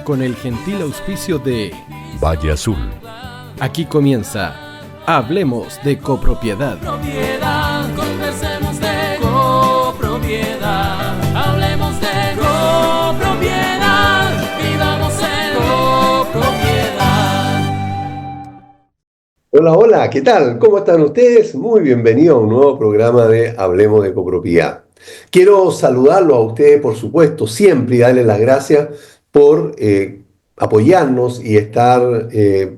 con el gentil auspicio de Valle Azul. Aquí comienza Hablemos de Copropiedad. Conversemos de copropiedad. Hablemos de copropiedad. Vivamos en copropiedad. Hola, hola, ¿qué tal? ¿Cómo están ustedes? Muy bienvenidos a un nuevo programa de Hablemos de Copropiedad. Quiero saludarlo a ustedes, por supuesto, siempre y darles las gracias por apoyarnos y estar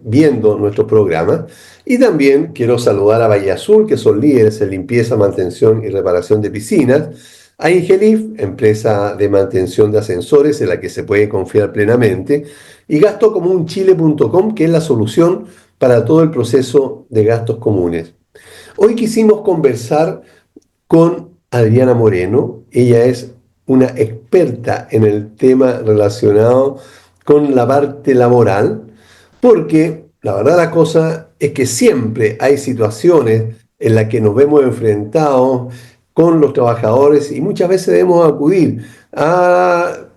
viendo nuestros programas. Y también quiero saludar a Valle Azul, que son líderes en limpieza, mantención y reparación de piscinas, a Ingelif, empresa de mantención de ascensores en la que se puede confiar plenamente, y gastocomunchile.com, que es la solución para todo el proceso de gastos comunes. Hoy quisimos conversar con Adriana Moreno. Ella es una experta en el tema relacionado con la parte laboral, porque la verdad la cosa es que siempre hay situaciones en las que nos vemos enfrentados con los trabajadores y muchas veces debemos acudir a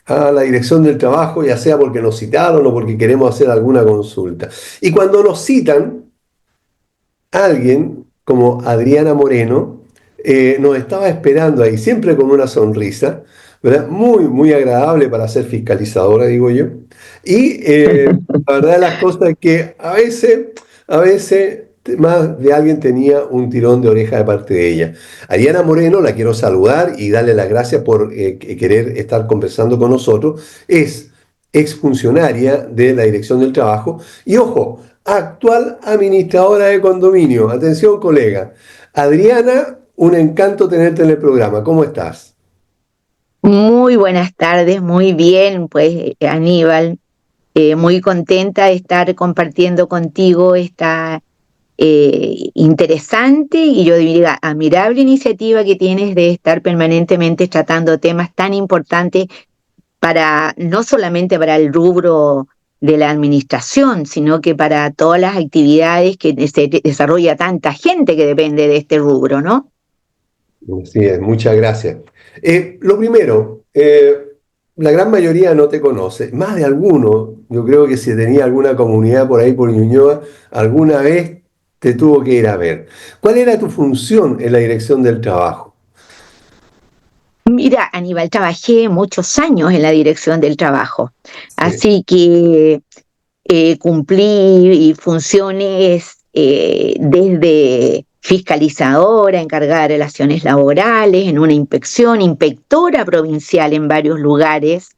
la dirección del trabajo, ya sea porque nos citaron o porque queremos hacer alguna consulta. Y cuando nos citan, alguien como Adriana Moreno nos estaba esperando ahí, siempre con una sonrisa, ¿verdad? Muy, muy agradable para ser fiscalizadora, digo yo. Y la verdad de las cosas es que a veces más de alguien tenía un tirón de oreja de parte de ella. Adriana Moreno, la quiero saludar y darle las gracias por querer estar conversando con nosotros. Es exfuncionaria de la Dirección del Trabajo y, ojo, actual administradora de condominio. Atención, colega. Adriana, un encanto tenerte en el programa. ¿Cómo estás? Muy buenas tardes, muy bien, pues Aníbal, muy contenta de estar compartiendo contigo esta interesante y yo diría admirable iniciativa que tienes de estar permanentemente tratando temas tan importantes para no solamente para el rubro de la administración, sino que para todas las actividades que se desarrolla tanta gente que depende de este rubro, ¿no? Así es, muchas gracias. Lo primero, la gran mayoría no te conoce. Más de alguno, yo creo que si tenía alguna comunidad por ahí por Ñuñoa, alguna vez te tuvo que ir a ver. ¿Cuál era tu función en la Dirección del Trabajo? Mira, Aníbal, trabajé muchos años en la Dirección del Trabajo, Sí. así que cumplí funciones desde fiscalizadora, encargada de relaciones laborales, en una inspección, inspectora provincial en varios lugares,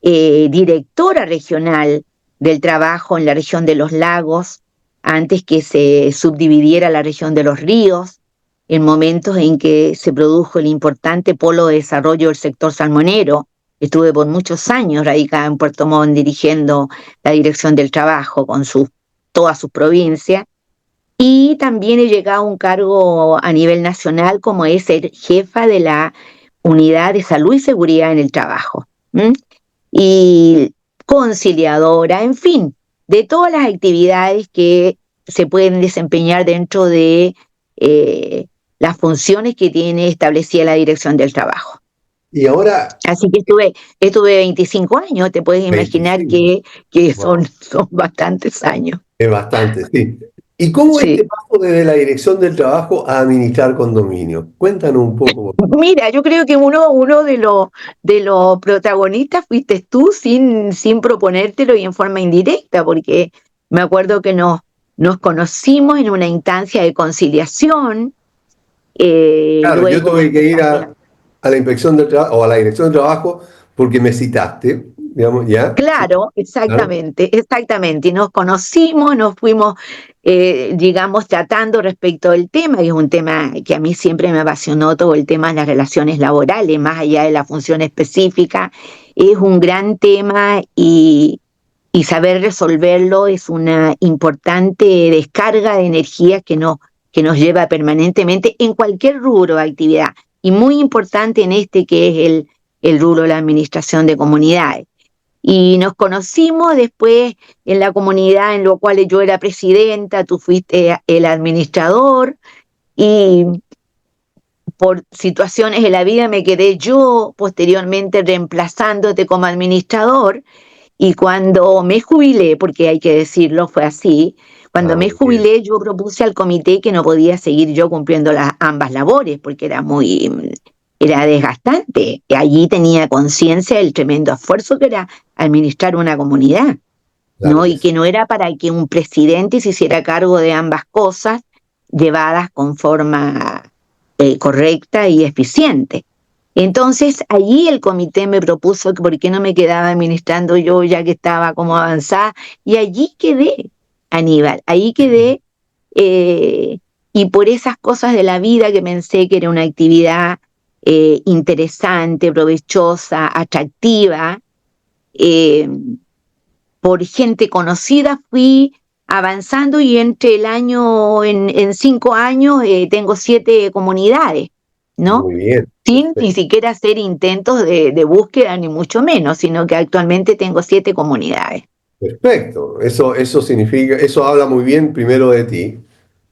directora regional del trabajo en la región de los lagos, antes que se subdividiera la región de los ríos, en momentos en que se produjo el importante polo de desarrollo del sector salmonero. Estuve por muchos años radicada en Puerto Montt dirigiendo la Dirección del Trabajo con todas sus provincias. Y también he llegado a un cargo a nivel nacional como es ser jefa de la Unidad de Salud y Seguridad en el Trabajo. Y conciliadora, en fin, de todas las actividades que se pueden desempeñar dentro de las funciones que tiene establecida la Dirección del Trabajo. Y ahora, Así que estuve 25 años, te puedes imaginar 25. que Wow, son bastantes años. es bastante, sí. ¿Y cómo este Sí. paso desde la Dirección del Trabajo a administrar condominio? Cuéntanos un poco. Mira, yo creo que uno de los protagonistas fuiste tú sin proponértelo y en forma indirecta, porque me acuerdo que nos conocimos en una instancia de conciliación, Claro, yo luego tuve que ir a la Inspección del Trabajo o a la Dirección del Trabajo porque me citaste, digamos, ¿ya? Sí, claro, claro. exactamente, y nos conocimos, nos fuimos, digamos, tratando respecto del tema, y es un tema que a mí siempre me apasionó, todo el tema de las relaciones laborales, más allá de la función específica, es un gran tema y saber resolverlo es una importante descarga de energía que nos lleva permanentemente en cualquier rubro de actividad, y muy importante en este que es el rubro de la administración de comunidades. Y nos conocimos después en la comunidad en la cual yo era presidenta, tú fuiste el administrador, y por situaciones de la vida me quedé yo posteriormente reemplazándote como administrador, y cuando me jubilé, porque hay que decirlo, fue así, cuando me Muy bien. jubilé yo propuse al comité que no podía seguir yo cumpliendo ambas labores, porque era desgastante, y allí tenía conciencia del tremendo esfuerzo que era administrar una comunidad, Claro ¿no? que Y sí. que no era para que un presidente se hiciera cargo de ambas cosas llevadas con forma correcta y eficiente. Entonces, allí el comité me propuso que por qué no me quedaba administrando yo, ya que estaba como avanzada, y allí quedé, Aníbal, ahí quedé, eh, y por esas cosas de la vida que pensé que era una actividad interesante, provechosa, atractiva, eh, por gente conocida fui avanzando, y entre el año, en 5 años, tengo 7 comunidades, ¿no? Muy bien, Sin ni perfecto. siquiera hacer intentos de búsqueda, ni mucho menos, sino que actualmente tengo 7 comunidades. Perfecto. Eso significa, eso habla muy bien primero de ti,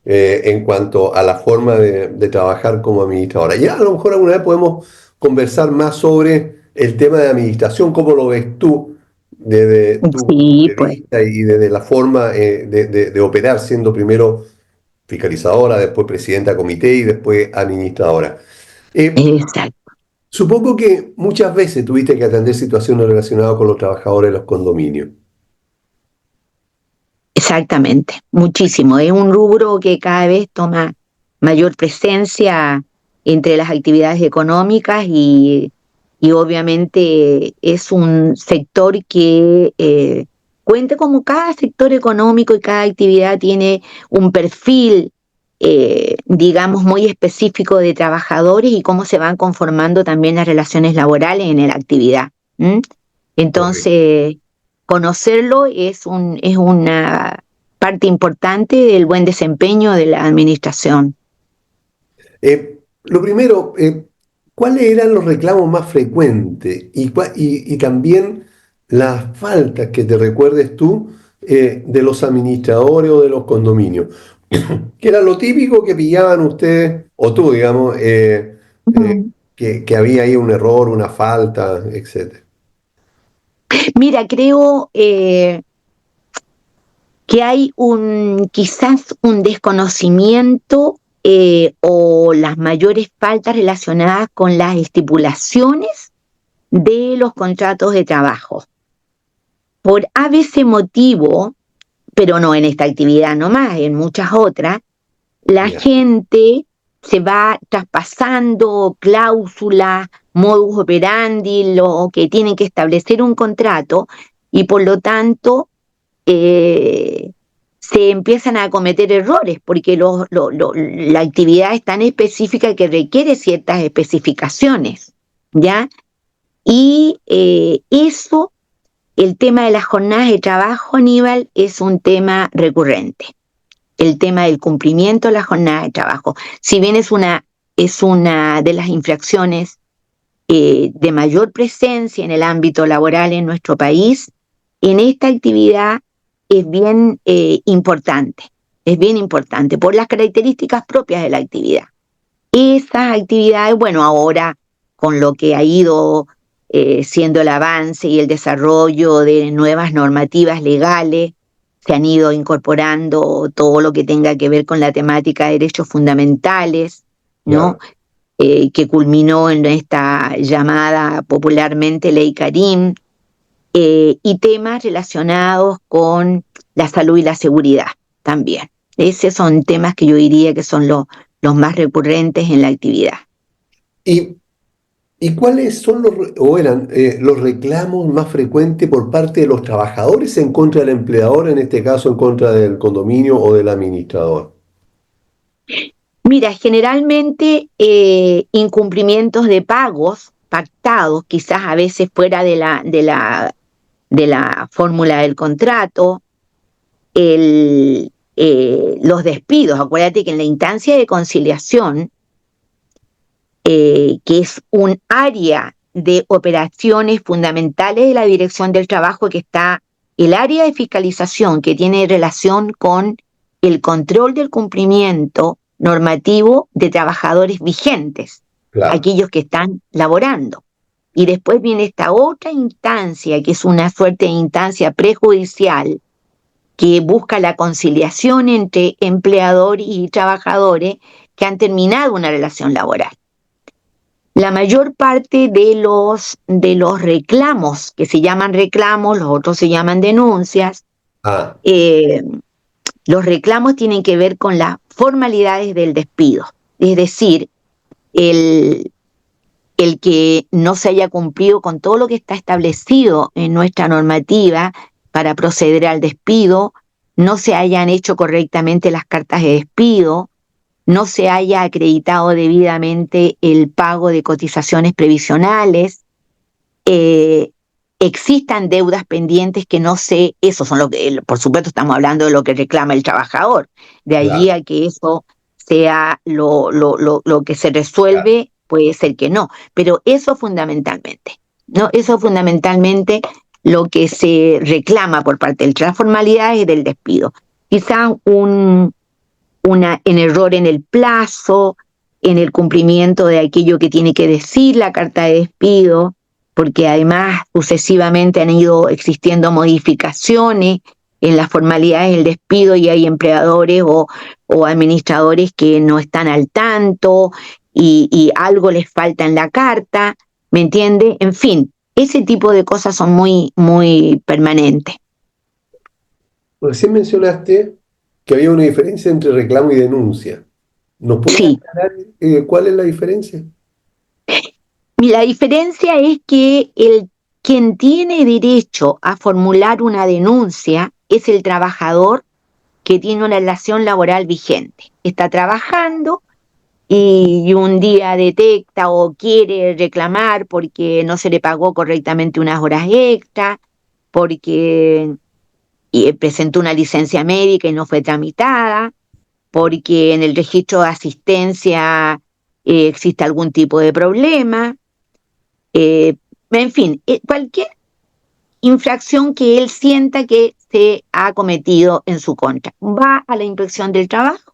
en cuanto a la forma de trabajar como administradora. Ya a lo mejor alguna vez podemos conversar más sobre el tema de administración, cómo lo ves tú desde tu punto Sí, de pues, vista y desde la forma de operar, siendo primero fiscalizadora, después presidenta de comité y después administradora. Eh, exacto, Supongo que muchas veces tuviste que atender situaciones relacionadas con los trabajadores de los condominios. exactamente, muchísimo. Es un rubro que cada vez toma mayor presencia entre las actividades económicas, y obviamente es un sector que cuenta, como cada sector económico y cada actividad tiene un perfil, digamos, muy específico de trabajadores, y cómo se van conformando también las relaciones laborales en la actividad. ¿M? Correcto. Entonces, conocerlo es una parte importante del buen desempeño de la administración. Lo primero, ¿cuáles eran los reclamos más frecuentes y también las faltas que te recuerdes tú de los administradores o de los condominios? ¿Qué era lo típico que pillaban ustedes, o tú, digamos, Ujú. que había ahí un error, una falta, etcétera? Mira, creo que hay quizás un desconocimiento, o las mayores faltas relacionadas con las estipulaciones de los contratos de trabajo. Por a veces motivo, pero no en esta actividad nomás, en muchas otras, la Ya, gente se va traspasando cláusulas, modus operandi, lo que tienen que establecer un contrato, y por lo tanto eh, se empiezan a cometer errores, porque la actividad es tan específica que requiere ciertas especificaciones, ¿ya? Y eso, el tema de las jornadas de trabajo, Aníbal, es un tema recurrente, el tema del cumplimiento de la jornada de trabajo. Si bien es una de las infracciones de mayor presencia en el ámbito laboral en nuestro país, en esta actividad es bien importante por las características propias de la actividad. Esas actividades, bueno, ahora con lo que ha ido siendo el avance y el desarrollo de nuevas normativas legales, se han ido incorporando todo lo que tenga que ver con la temática de derechos fundamentales, ¿no? claro. Que culminó en esta llamada popularmente Ley Karim, y temas relacionados con la salud y la seguridad también. Esos son temas que yo diría que son los más recurrentes en la actividad. ¿Y, y cuáles son o eran los reclamos más frecuentes por parte de los trabajadores en contra del empleador, en este caso en contra del condominio o del administrador? Mira, generalmente incumplimientos de pagos pactados, quizás a veces fuera de la fórmula del contrato, los despidos. Acuérdate que en la instancia de conciliación, que es un área de operaciones fundamentales de la Dirección del Trabajo, que está el área de fiscalización, que tiene relación con el control del cumplimiento normativo de trabajadores vigentes, claro, aquellos que están laborando. Y después viene esta otra instancia, que es una suerte de instancia prejudicial, que busca la conciliación entre empleadores y trabajadores que han terminado una relación laboral. La mayor parte de los reclamos, que se llaman reclamos, los otros se llaman denuncias, ah, eh, los reclamos tienen que ver con las formalidades del despido. Es decir, el, el que no se haya cumplido con todo lo que está establecido en nuestra normativa para proceder al despido, no se hayan hecho correctamente las cartas de despido, no se haya acreditado debidamente el pago de cotizaciones previsionales, eh, existan deudas pendientes que no sé, eso son lo que, por supuesto estamos hablando de lo que reclama el trabajador, de allí claro, a que eso sea lo que se claro. resuelve, puede ser que no, pero eso fundamentalmente, ¿no? Eso fundamentalmente lo que se reclama por parte de las formalidades del despido. Quizás en error en el plazo, en el cumplimiento de aquello que tiene que decir la carta de despido, porque además sucesivamente han ido existiendo modificaciones en las formalidades del despido y hay empleadores o administradores que no están al tanto y algo les falta en la carta, ¿me entiende? En fin, ese tipo de cosas son muy, muy permanentes. Recién mencionaste que había una diferencia entre reclamo y denuncia. ¿Nos puedes Sí. aclarar cuál es la diferencia? La diferencia es que quien tiene derecho a formular una denuncia es el trabajador que tiene una relación laboral vigente. Está trabajando y un día detecta o quiere reclamar porque no se le pagó correctamente unas horas extra, porque presentó una licencia médica y no fue tramitada, porque en el registro de asistencia existe algún tipo de problema. En fin, cualquier infracción que él sienta que se ha cometido en su contra. Va a la inspección del trabajo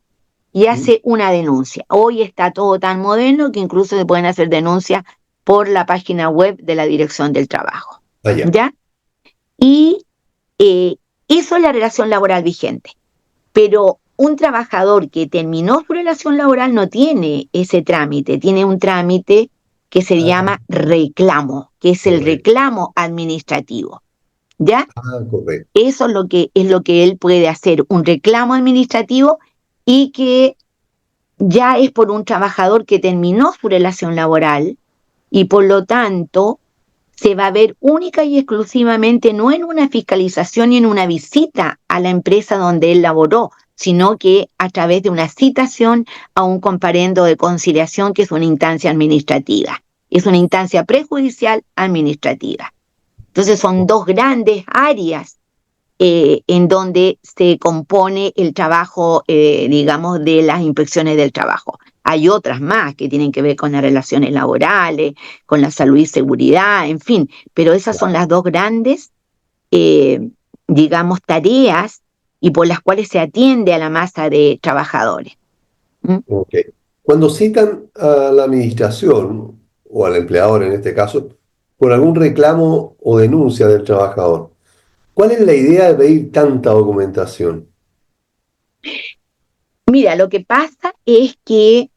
y ¿Mm? hace una denuncia. Hoy está todo tan moderno que incluso se pueden hacer denuncias por la página web de la Dirección del Trabajo. Allá. ¿Ya? Y eh, eso es la relación laboral vigente. Pero un trabajador que terminó su relación laboral no tiene ese trámite, tiene un trámite que se Ah, llama reclamo, que es el correcto. reclamo administrativo. ¿Ya? Ah, correcto. Eso es lo que él puede hacer, un reclamo administrativo y que ya es por un trabajador que terminó su relación laboral y por lo tanto se va a ver única y exclusivamente no en una fiscalización ni en una visita a la empresa donde él laboró, sino que a través de una citación a un comparendo de conciliación que es una instancia administrativa. Es una instancia prejudicial administrativa. Entonces son dos grandes áreas en donde se compone el trabajo, digamos, de las inspecciones del trabajo. Hay otras más que tienen que ver con las relaciones laborales, con la salud y seguridad, en fin, pero esas son Claro. las dos grandes, digamos, tareas y por las cuales se atiende a la masa de trabajadores. ¿Mm? Ok. Cuando citan a la administración, o al empleador en este caso, por algún reclamo o denuncia del trabajador, ¿cuál es la idea de pedir tanta documentación? Mira, lo que pasa es que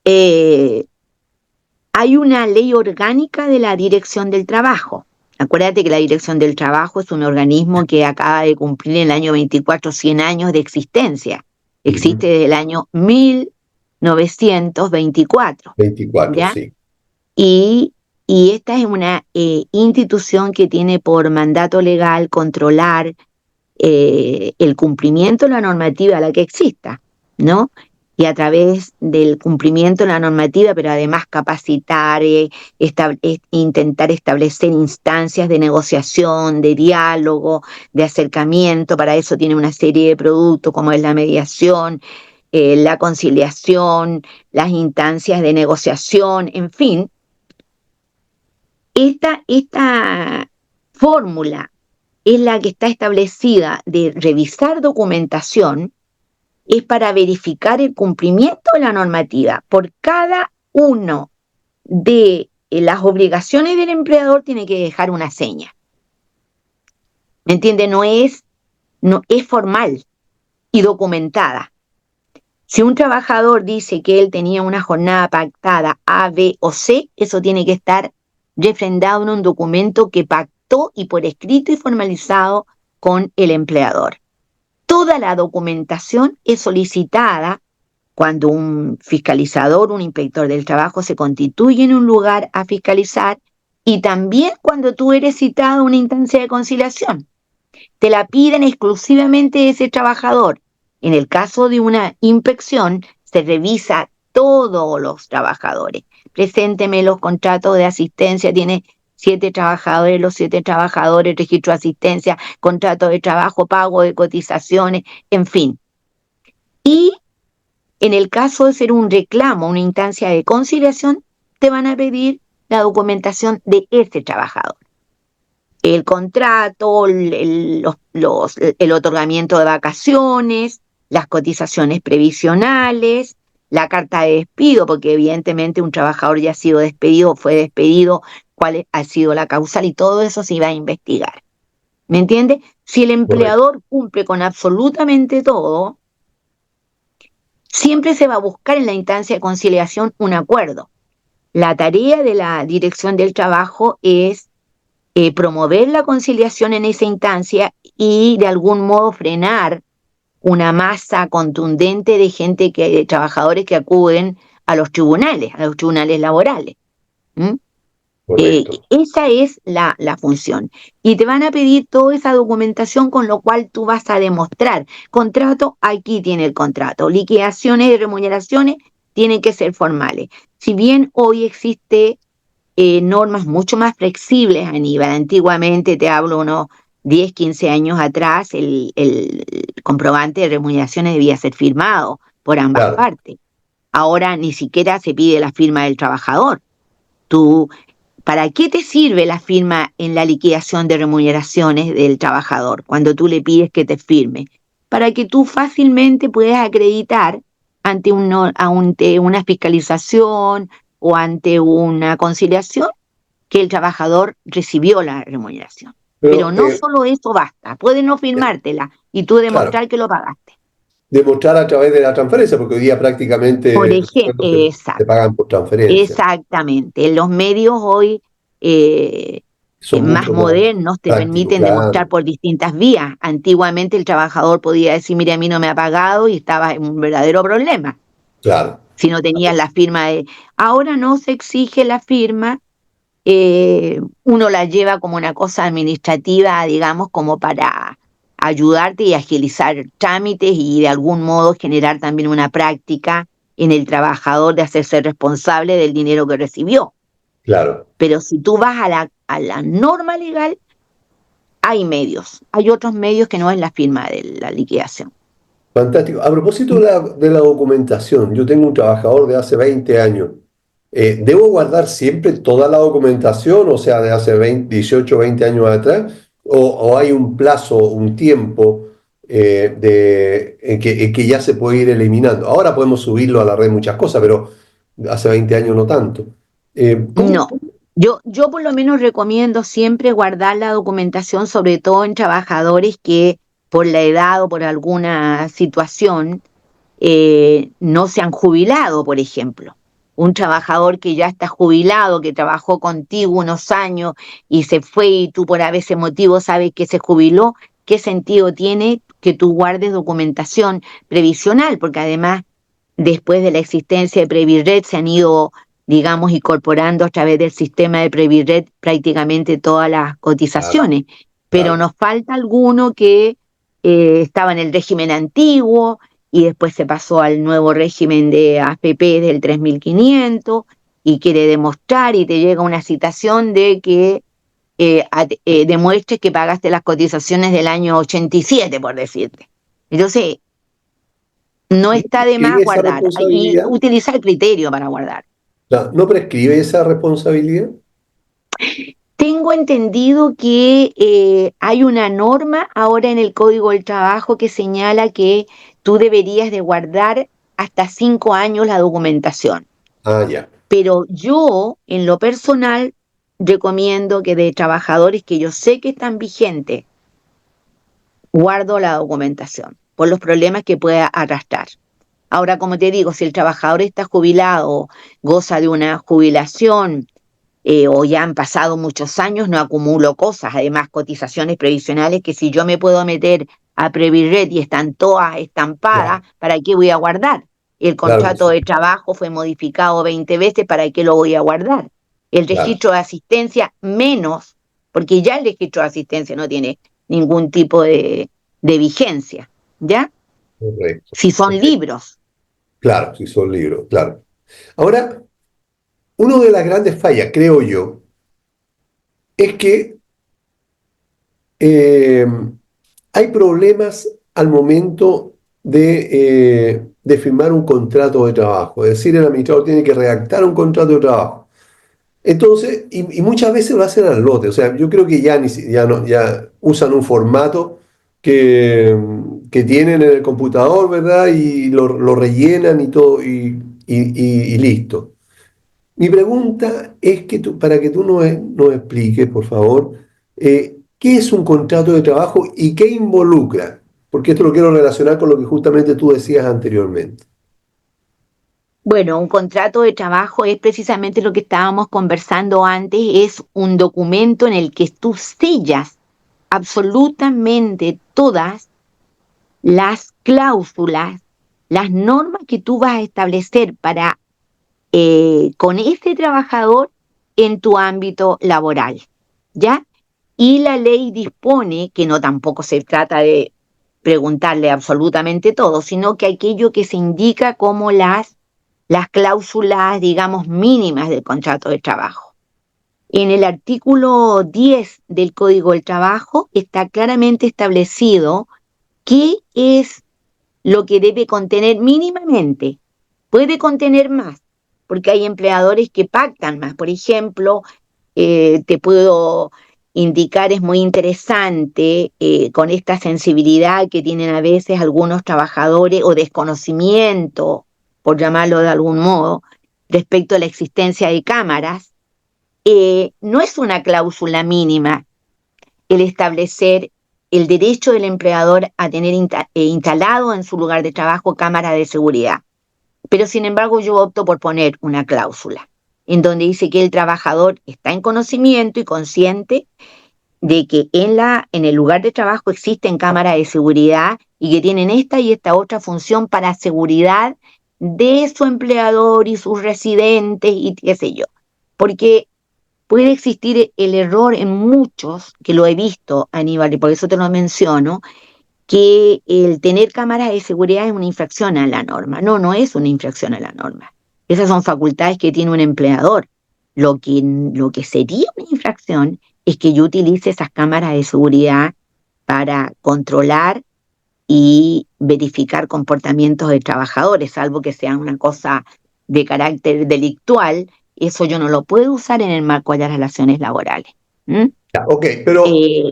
eh, hay una ley orgánica de la Dirección del Trabajo. Acuérdate que la Dirección del Trabajo es un organismo que acaba de cumplir en el año 24 100 años de existencia. Ujú. Existe desde el año 1924, 24, ¿ya? sí. Y, y esta es una institución que tiene por mandato legal controlar el cumplimiento de la normativa a la que exista, ¿no? Y a través del cumplimiento de la normativa, pero además capacitar, intentar establecer instancias de negociación, de diálogo, de acercamiento. Para eso tiene una serie de productos como es la mediación, la conciliación, las instancias de negociación, en fin. Esta fórmula es la que está establecida de revisar documentación, es para verificar el cumplimiento de la normativa por cada uno de las obligaciones del empleador tiene que dejar una seña. ¿Me entiende? No es formal y documentada. Si un trabajador dice que él tenía una jornada pactada A, B o C, eso tiene que estar refrendado en un documento que pactó y por escrito y formalizado con el empleador. Toda la documentación es solicitada cuando un fiscalizador, un inspector del trabajo se constituye en un lugar a fiscalizar y también cuando tú eres citado a una instancia de conciliación. Te la piden exclusivamente ese trabajador. En el caso de una inspección, se revisa todos los trabajadores. Presénteme los contratos de asistencia, tiene 7 trabajadores, los 7 trabajadores, registro de asistencia, contrato de trabajo, pago de cotizaciones, en fin. Y en el caso de ser un reclamo, una instancia de conciliación, te van a pedir la documentación de ese trabajador. El contrato, el otorgamiento de vacaciones, las cotizaciones previsionales, la carta de despido, porque evidentemente un trabajador ya ha sido despedido, fue despedido, cuál ha sido la causal y todo eso se va a investigar. ¿Me entiende? Si el empleador cumple con absolutamente todo, siempre se va a buscar en la instancia de conciliación un acuerdo. La tarea de la Dirección del Trabajo es promover la conciliación en esa instancia y de algún modo frenar una masa contundente de trabajadores que acuden a los tribunales laborales. Esa es la función. Y te van a pedir toda esa documentación con lo cual tú vas a demostrar. Contrato, aquí tiene el contrato. Liquidaciones y remuneraciones tienen que ser formales. Si bien hoy existe normas mucho más flexibles, Aníbal. Antiguamente, te hablo unos 10, 15 años atrás, el comprobante de remuneraciones debía ser firmado por ambas partes. Ahora ni siquiera se pide la firma del trabajador. ¿Para qué te sirve la firma en la liquidación de remuneraciones del trabajador cuando tú le pides que te firme? Para que tú fácilmente puedas acreditar ante una fiscalización o ante una conciliación que el trabajador recibió la remuneración. Pero no solo eso basta, puede no firmártela y tú demostrar que lo pagaste. Demostrar a través de la transferencia, porque hoy día prácticamente por ejemplo, se pagan por transferencia. Exactamente, los medios hoy son más modernos te permiten demostrar por distintas vías. Antiguamente el trabajador podía decir, mire, a mí no me ha pagado y estaba en un verdadero problema. Claro. Si no tenías la firma de... Ahora no se exige la firma, uno la lleva como una cosa administrativa, digamos, como para ayudarte y agilizar trámites y de algún modo generar también una práctica en el trabajador de hacerse responsable del dinero que recibió. Claro. Pero si tú vas a la norma legal, hay otros medios que no es la firma de la liquidación. Fantástico. A propósito de la documentación, yo tengo un trabajador de hace 20 años. ¿Debo guardar siempre toda la documentación, o sea, de hace 18, 20 años atrás? ¿O hay un plazo, un tiempo en que ya se puede ir eliminando? Ahora podemos subirlo a la red muchas cosas, pero hace 20 años no tanto. No, yo por lo menos recomiendo siempre guardar la documentación, sobre todo en trabajadores que por la edad o por alguna situación no se han jubilado, por ejemplo. Un trabajador que ya está jubilado, que trabajó contigo unos años y se fue y tú por ese motivo sabes que se jubiló, ¿qué sentido tiene que tú guardes documentación previsional? Porque además, después de la existencia de Previred, se han ido, digamos, incorporando a través del sistema de Previred prácticamente todas las cotizaciones. Pero nos falta alguno que estaba en el régimen antiguo y después se pasó al nuevo régimen de AFP del 3.500 y quiere demostrar y te llega una citación de que demuestres que pagaste las cotizaciones del año 87, por decirte. Entonces, no está de más guardar y utilizar criterio para guardar. ¿No prescribe esa responsabilidad? Tengo entendido que hay una norma ahora en el Código del Trabajo que señala que tú deberías de guardar hasta 5 años la documentación. Ah, ya. Pero yo, en lo personal, recomiendo que de trabajadores que yo sé que están vigentes, guardo la documentación por los problemas que pueda arrastrar. Ahora, como te digo, si el trabajador está jubilado, goza de una jubilación, o ya han pasado muchos años, no acumulo cosas, además cotizaciones previsionales que si yo me puedo meter a Previred y están todas estampadas, Claro, ¿para qué voy a guardar? El claro que contrato sí, de trabajo fue modificado 20 veces, ¿para qué lo voy a guardar? El claro, registro de asistencia menos, porque ya el registro de asistencia no tiene ningún tipo de vigencia, ¿ya? correcto, Si son correcto. libros. Claro, si son libros, claro. Ahora, una de las grandes fallas, creo yo, es que eh, hay problemas al momento de firmar un contrato de trabajo. Es decir, el administrador tiene que redactar un contrato de trabajo. Entonces, y muchas veces lo hacen al lote. O sea, yo creo que ya, ya, no, ya usan un formato que tienen en el computador, ¿verdad? Y lo rellenan y todo, y listo. Mi pregunta es que para que tú nos expliques, por favor, qué es un contrato de trabajo y qué involucra, porque esto lo quiero relacionar con lo que justamente tú decías anteriormente. Bueno, un contrato de trabajo es precisamente lo que estábamos conversando antes, es un documento en el que tú sellas absolutamente todas las cláusulas, las normas que tú vas a establecer para con este trabajador en tu ámbito laboral, ¿ya? Y la ley dispone que no tampoco se trata de preguntarle absolutamente todo, sino que aquello que se indica como las cláusulas, digamos, mínimas del contrato de trabajo. En el artículo 10 del Código del Trabajo está claramente establecido qué es lo que debe contener mínimamente. Puede contener más, porque hay empleadores que pactan más. Por ejemplo, te puedo indicar, es muy interesante, con esta sensibilidad que tienen a veces algunos trabajadores o desconocimiento, por llamarlo de algún modo, respecto a la existencia de cámaras. No es una cláusula mínima el establecer el derecho del empleador a tener instalado en su lugar de trabajo cámaras de seguridad. Pero sin embargo yo opto por poner una cláusula en donde dice que el trabajador está en conocimiento y consciente de que en el lugar de trabajo existen cámaras de seguridad y que tienen esta y esta otra función para seguridad de su empleador y sus residentes y qué sé yo. Porque puede existir el error en muchos, que lo he visto, Aníbal, y por eso te lo menciono, que el tener cámaras de seguridad es una infracción a la norma. No, no es una infracción a la norma. Esas son facultades que tiene un empleador. Lo que sería una infracción es que yo utilice esas cámaras de seguridad para controlar y verificar comportamientos de trabajadores, salvo que sea una cosa de carácter delictual. Eso yo no lo puedo usar en el marco de las relaciones laborales. ¿Mm? Ya, ok, pero,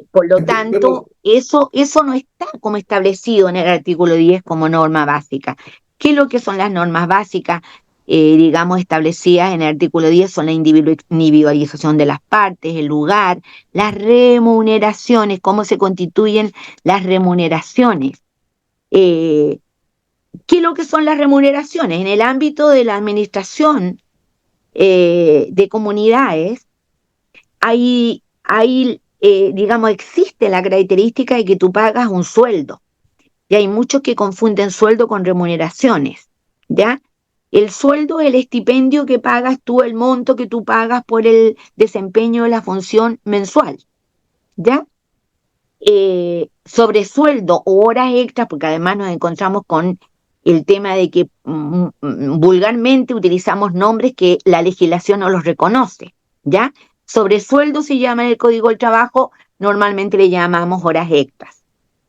Por lo pero tanto, eso no está como establecido en el artículo 10 como norma básica. ¿Qué es lo que son las normas básicas? Digamos, establecidas en el artículo 10 son la individualización de las partes, el lugar, las remuneraciones, cómo se constituyen las remuneraciones. Eh, ¿Qué es lo que son las remuneraciones? En el ámbito de la administración de comunidades, digamos, existe la característica de que tú pagas un sueldo. Y hay muchos que confunden sueldo con remuneraciones, ¿ya? El sueldo es el estipendio que pagas tú, el monto que tú pagas por el desempeño de la función mensual, ¿ya? Sobre sueldo o horas extras, porque además nos encontramos con el tema de que vulgarmente utilizamos nombres que la legislación no los reconoce, ¿ya? Sobre sueldo se llama en el Código del Trabajo, normalmente le llamamos horas extras.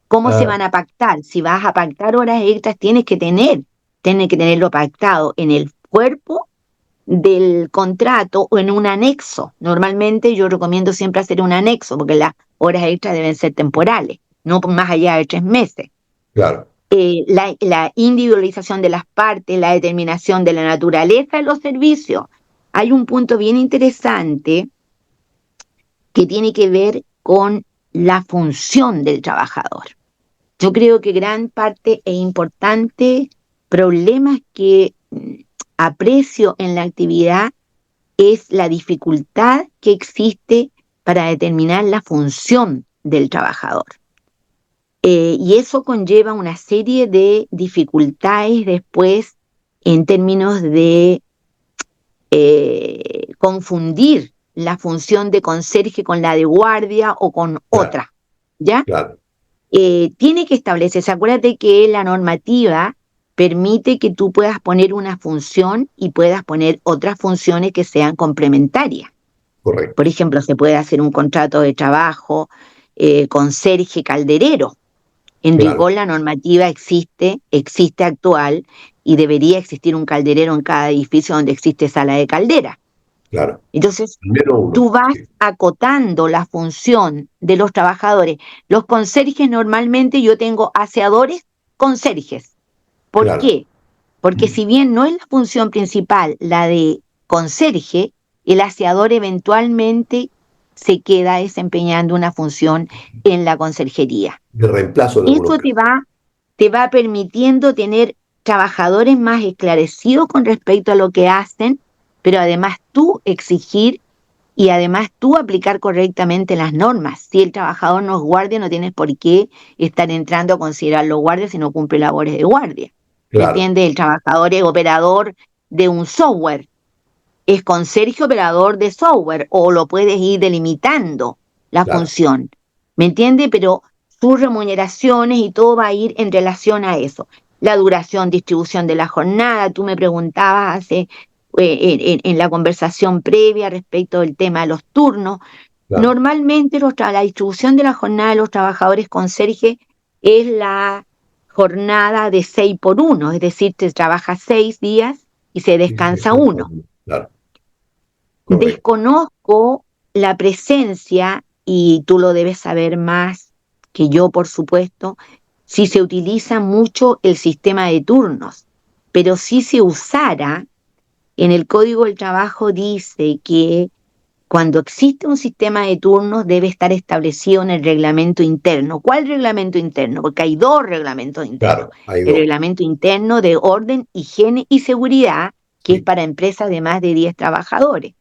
¿Cómo se ah, van a pactar? Si vas a pactar horas extras, tienes que tenerlo pactado en el cuerpo del contrato o en un anexo. Normalmente yo recomiendo siempre hacer un anexo porque las horas extras deben ser temporales, no más allá de 3 meses. claro, La individualización de las partes, la determinación de la naturaleza de los servicios hay un punto bien interesante que tiene que ver con la función del trabajador. Yo creo que gran parte e importante problemas que aprecio en la actividad es la dificultad que existe para determinar la función del trabajador. Y eso conlleva una serie de dificultades después en términos de confundir la función de conserje con la de guardia o con otra, ¿ya? Claro, Tiene que establecerse, acuérdate que la normativa permite que tú puedas poner una función y puedas poner otras funciones que sean complementarias. correcto. Por ejemplo, se puede hacer un contrato de trabajo conserje calderero. En Claro, rigor la normativa existe actual, y debería existir un calderero en cada edificio donde existe sala de caldera. claro. Entonces, Al menos uno. tú vas Sí, acotando la función de los trabajadores. Los conserjes, normalmente yo tengo aseadores conserjes. ¿Por claro. qué? Porque si bien no es la función principal la de conserje, el aseador eventualmente se queda desempeñando una función en la conserjería. De reemplazo en algunos Eso casos. te va permitiendo tener trabajadores más esclarecidos con respecto a lo que hacen, pero además tú exigir y además tú aplicar correctamente las normas. Si el trabajador no es guardia, no tienes por qué estar entrando a considerarlo guardia si no cumple labores de guardia. ¿Me Claro, entiendes? El trabajador es operador de un software, es conserje operador de software, o lo puedes ir delimitando la claro. función. ¿Me entiendes? Pero sus remuneraciones y todo va a ir en relación a eso. La duración, distribución de la jornada. Tú me preguntabas en la conversación previa respecto del tema de los turnos. Claro. Normalmente la distribución de la jornada de los trabajadores conserje es la jornada de 6 por 1, es decir, se trabaja 6 días y se Sí, sí, descansa uno. claro, correcto. Desconozco la presencia, y tú lo debes saber más que yo, por supuesto, si se utiliza mucho el sistema de turnos, pero si se usara, en el Código del Trabajo dice que cuando existe un sistema de turnos debe estar establecido en el reglamento interno. ¿Cuál reglamento interno? Porque hay dos reglamentos internos. Claro, hay El dos. reglamento interno de orden, higiene y seguridad, que es Sí. para empresas de más de 10 trabajadores.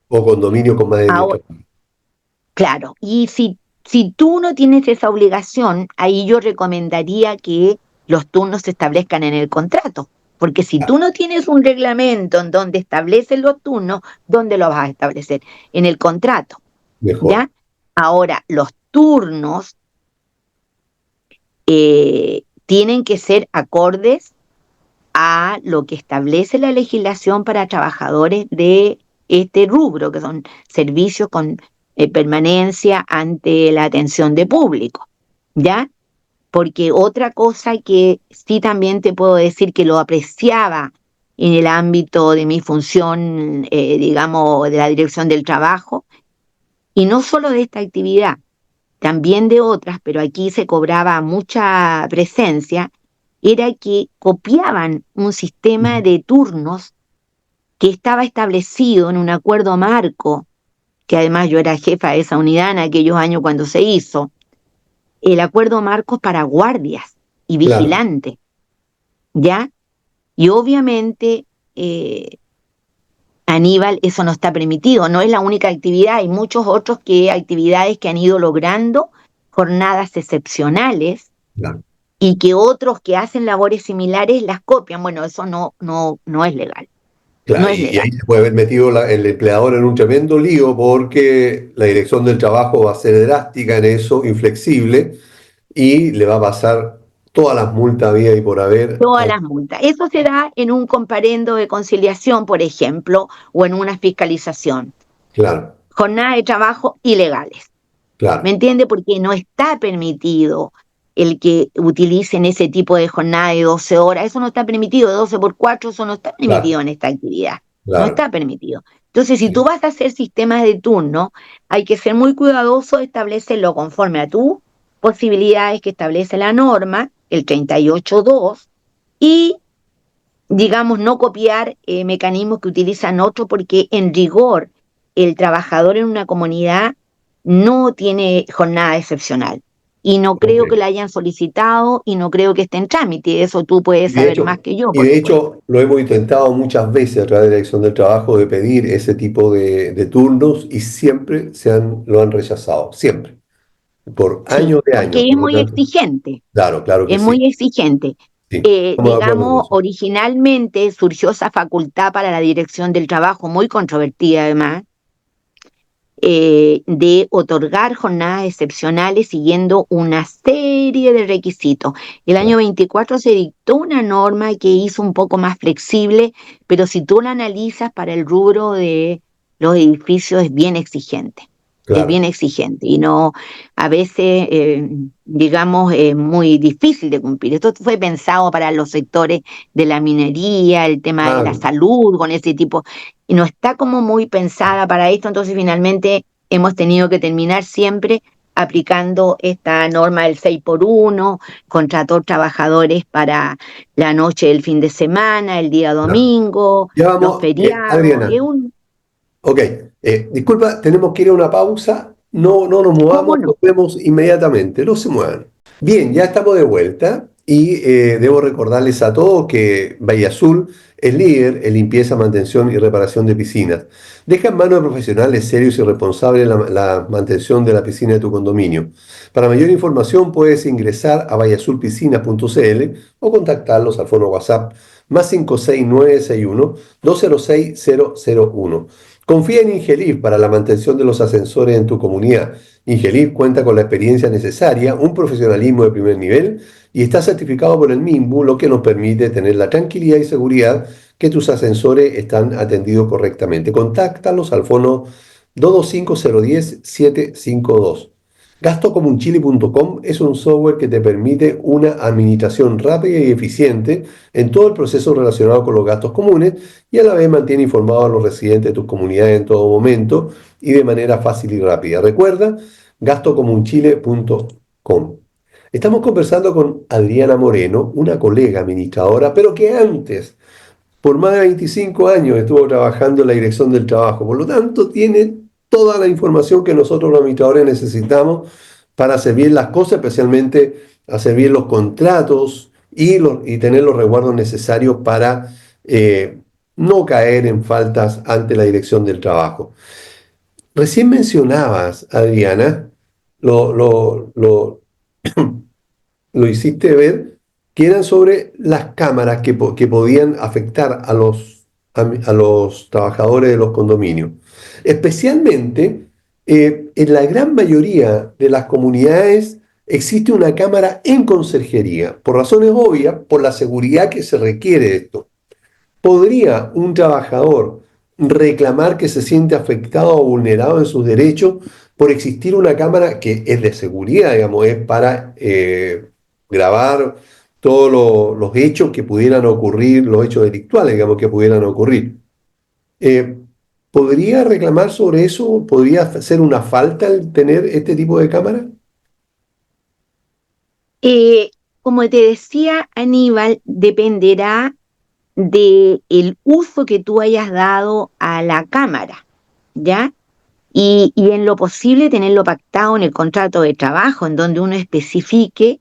O condominio con más de 10 Ahora, trabajadores. claro, y si tú no tienes esa obligación, ahí yo recomendaría que los turnos se establezcan en el contrato. Porque si Claro, tú no tienes un reglamento en donde estableces los turnos, ¿dónde los vas a establecer? En el contrato, mejor. ¿ya? Ahora, los turnos tienen que ser acordes a lo que establece la legislación para trabajadores de este rubro, que son servicios con permanencia ante la atención de público, ¿ya? Porque otra cosa que sí también te puedo decir que lo apreciaba en el ámbito de mi función, digamos, de la dirección del trabajo, y no solo de esta actividad, también de otras, pero aquí se cobraba mucha presencia, era que copiaban un sistema de turnos que estaba establecido en un acuerdo marco, que además yo era jefa de esa unidad en aquellos años cuando se hizo, el acuerdo marco para guardias y Claro, vigilantes, ¿ya? Y obviamente, Aníbal, eso no está permitido, no es la única actividad, hay muchos otros actividades que han ido logrando jornadas excepcionales claro. y que otros que hacen labores similares las copian. Bueno, eso no es legal, no Claro, es y legal. ahí se puede haber metido el empleador en un tremendo lío porque la dirección del trabajo va a ser drástica en eso, inflexible, y le va a pasar todas las multas había y por haber. Todas las multas. Eso se da en un comparendo de conciliación, por ejemplo, o en una fiscalización. Claro, Jornadas de trabajo ilegales. ¿Me claro, entiende? Porque no está permitido el que utilicen ese tipo de jornada de 12 horas. Eso no está permitido, de 12 por 4, eso no está claro, permitido en esta actividad. No claro. está permitido. Entonces, si tú Sí, vas a hacer sistemas de turno, hay que ser muy cuidadoso de establecerlo conforme a tus posibilidades que establece la norma, el 38.2, y digamos, no copiar mecanismos que utilizan otros, porque en rigor el trabajador en una comunidad no tiene jornada excepcional. Y no Ok. creo que la hayan solicitado y no creo que esté en trámite. Eso tú Y puedes de saber más hecho, que yo, y por de supuesto. hecho lo hemos intentado muchas veces a través de la Dirección del Trabajo de pedir ese tipo de turnos y siempre lo han rechazado, siempre, por Sí, años de porque años. es Por lo muy tanto, exigente. claro, claro que Es sí, muy exigente. sí, estamos de acuerdo en Digamos, eso. originalmente surgió esa facultad para la Dirección del Trabajo, muy controvertida además, de otorgar jornadas excepcionales siguiendo una serie de requisitos. El año Claro, 24 se dictó una norma que hizo un poco más flexible, pero si tú la analizas para el rubro de los edificios es bien exigente. Es claro. bien exigente y no, a veces, digamos, es muy difícil de cumplir. Esto fue pensado para los sectores de la minería, el tema de la Ah, salud, con ese tipo, y no está como muy pensada para esto, entonces finalmente hemos tenido que terminar siempre aplicando esta norma del 6 por 1, contrató trabajadores para la noche del fin de semana, el día ya. domingo, Ya los vamos, feriados, Adriana. es un, Ok, disculpa, tenemos que ir a una pausa. No, no nos ¿cómo movamos, nos no? vemos inmediatamente. No se muevan. Bien, ya estamos de vuelta y debo recordarles a todos que Bahía Azul es líder en limpieza, mantención y reparación de piscinas. Deja en manos de profesionales serios y responsables la mantención de la piscina de tu condominio. Para mayor información puedes ingresar a bahiazulpiscinas.cl o contactarlos al fono WhatsApp más 56961 206 001. Confía en Ingelif para la mantención de los ascensores en tu comunidad. Ingelif cuenta con la experiencia necesaria, un profesionalismo de primer nivel y está certificado por el MIMBU, lo que nos permite tener la tranquilidad y seguridad que tus ascensores están atendidos correctamente. Contáctalos al fono 225-010-752. Gastocomunchile.com es un software que te permite una administración rápida y eficiente en todo el proceso relacionado con los gastos comunes y a la vez mantiene informados a los residentes de tus comunidades en todo momento y de manera fácil y rápida. Recuerda, gastocomunchile.com. Estamos conversando con Adriana Moreno, una colega administradora, pero que antes, por más de 25 años, estuvo trabajando en la Dirección del Trabajo. Por lo tanto, tiene toda la información que nosotros los administradores necesitamos para hacer bien las cosas, especialmente hacer bien los contratos y tener los resguardos necesarios para no caer en faltas ante la Dirección del Trabajo. Recién mencionabas, Adriana, lo lo hiciste ver, que eran sobre las cámaras que podían afectar a los trabajadores de los condominios. Especialmente, en la gran mayoría de las comunidades existe una cámara en conserjería, por razones obvias, por la seguridad que se requiere de esto. ¿Podría un trabajador reclamar que se siente afectado o vulnerado en sus derechos por existir una cámara que es de seguridad, digamos, es para grabar todos los hechos que pudieran ocurrir, los hechos delictuales, digamos, que pudieran ocurrir? Eh, ¿Podría reclamar sobre eso? ¿Podría ser una falta el tener este tipo de cámara? Eh, Como te decía, Aníbal, dependerá del uso que tú hayas dado a la cámara, ¿ya? Y en lo posible tenerlo pactado en el contrato de trabajo, en donde uno especifique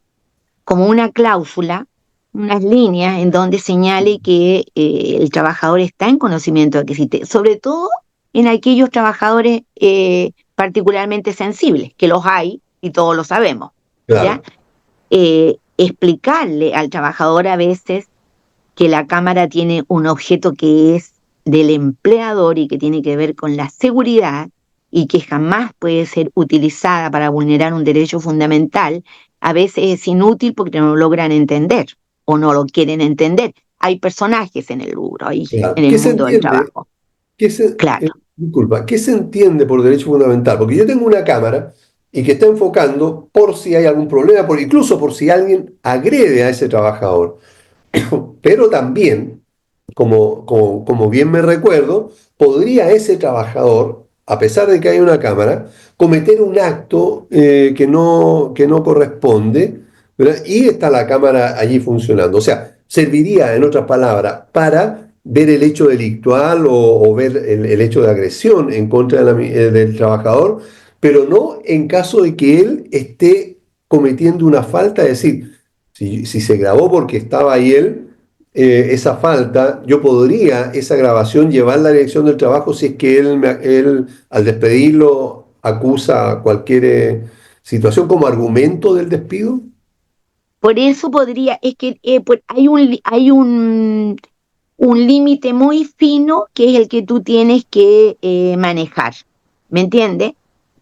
como una cláusula, unas líneas en donde señale que el trabajador está en conocimiento de que existe, sobre todo en aquellos trabajadores particularmente sensibles, que los hay y todos lo sabemos, ¿ya? Claro, Explicarle al trabajador a veces que la cámara tiene un objeto que es del empleador y que tiene que ver con la seguridad y que jamás puede ser utilizada para vulnerar un derecho fundamental, a veces es inútil porque no lo logran entender o no lo quieren entender. Hay personajes en el rubro, ahí, claro. en el ¿Qué se mundo del entiende? trabajo. ¿ Claro. disculpa, ¿qué se entiende por derecho fundamental? Porque yo tengo una cámara y que está enfocando por si hay algún problema, incluso por si alguien agrede a ese trabajador. Pero también, como bien me recuerdo, podría ese trabajador, a pesar de que hay una cámara, cometer un acto que no corresponde, ¿verdad? Y está la cámara allí funcionando. O sea, serviría, en otras palabras, para ver el hecho delictual o ver el hecho de agresión en contra del trabajador, pero no en caso de que él esté cometiendo una falta, es decir, si se grabó porque estaba ahí él, esa falta, yo podría esa grabación llevarla a la dirección del trabajo si es que él al despedirlo acusa cualquier situación como argumento del despido. Por eso podría, es que hay un límite muy fino que es el que tú tienes que manejar, ¿me entiendes?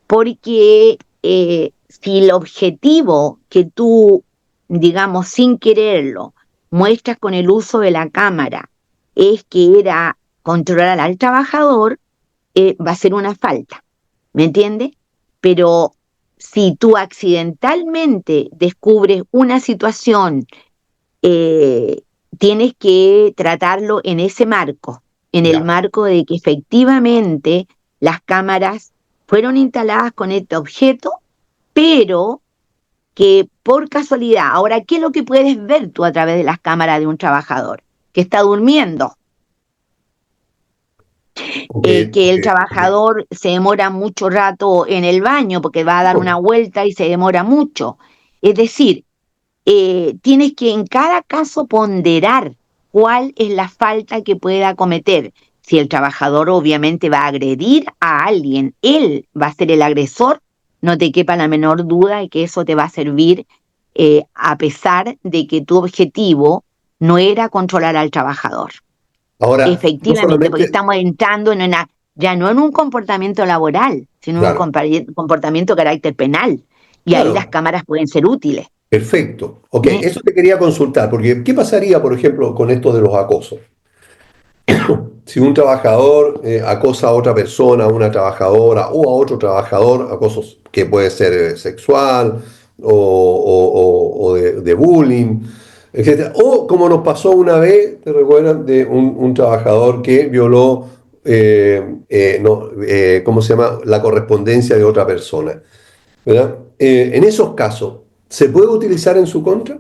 Porque si el objetivo que tú, digamos, sin quererlo, muestras con el uso de la cámara es que era controlar al trabajador, va a ser una falta, ¿me entiendes? Pero si tú accidentalmente descubres una situación, eh, tienes que tratarlo en ese marco, en el Ya. marco de que efectivamente las cámaras fueron instaladas con este objeto, pero que por casualidad, ahora, ¿qué es lo que puedes ver tú a través de las cámaras de un trabajador? Que está durmiendo, Ok, que ok, el ok. trabajador se demora mucho rato en el baño porque va a dar una No, vuelta y se demora mucho. Es decir, tienes que en cada caso ponderar cuál es la falta que pueda cometer. Si el trabajador obviamente va a agredir a alguien, él va a ser el agresor, no te quepa la menor duda de que eso te va a servir, a pesar de que tu objetivo no era controlar al trabajador. ahora, no Efectivamente, porque solamente, estamos entrando ya no en un comportamiento laboral, sino en un claro, comportamiento de carácter penal. Y ahí las claro, cámaras pueden ser útiles. perfecto. Ok, ¿Eh? eso te quería consultar, porque ¿qué pasaría, por ejemplo, con esto de los acosos? Si un trabajador acosa a otra persona, a una trabajadora o a otro trabajador, acoso que puede ser sexual o de bullying, etcétera. O como nos pasó una vez, ¿te recuerdan? De un trabajador que violó, ¿cómo se llama? La correspondencia de otra persona, ¿verdad? En esos casos, ¿se puede utilizar en su contra?